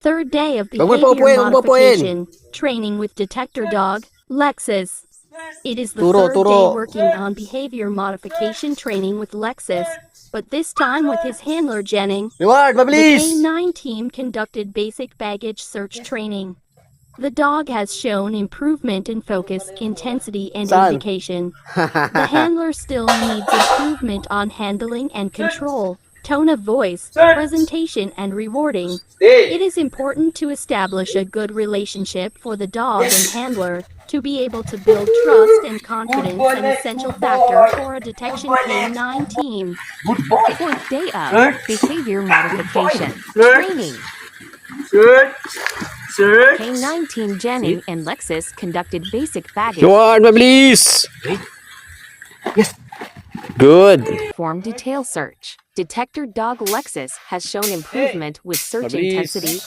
Third day of Huwag mo behavior paupuin, huwag mo paupuin. modification training with detector dog, Lexus. It is the Turo, third turo. day working on behavior modification training with Lexus, but this time with his handler Jennings. Reward, The mabilis! K9 team conducted basic baggage search training. The dog has shown improvement in focus, intensity, and Saan? indication. The handler still needs improvement on handling and control, tone of voice, presentation, and rewarding. It is important to establish a good relationship for the dog and handler to be able to build trust and confidence, an essential factor for a detection K9 team. Good boy. Fourth day of Search. behavior modification Search. training. Search. Search. K9 team Jenny and Lexus conducted basic baggage Reward, mabilis! Yes. Good. form detail search. Detector dog Lexus has shown improvement with search Mabilis. intensity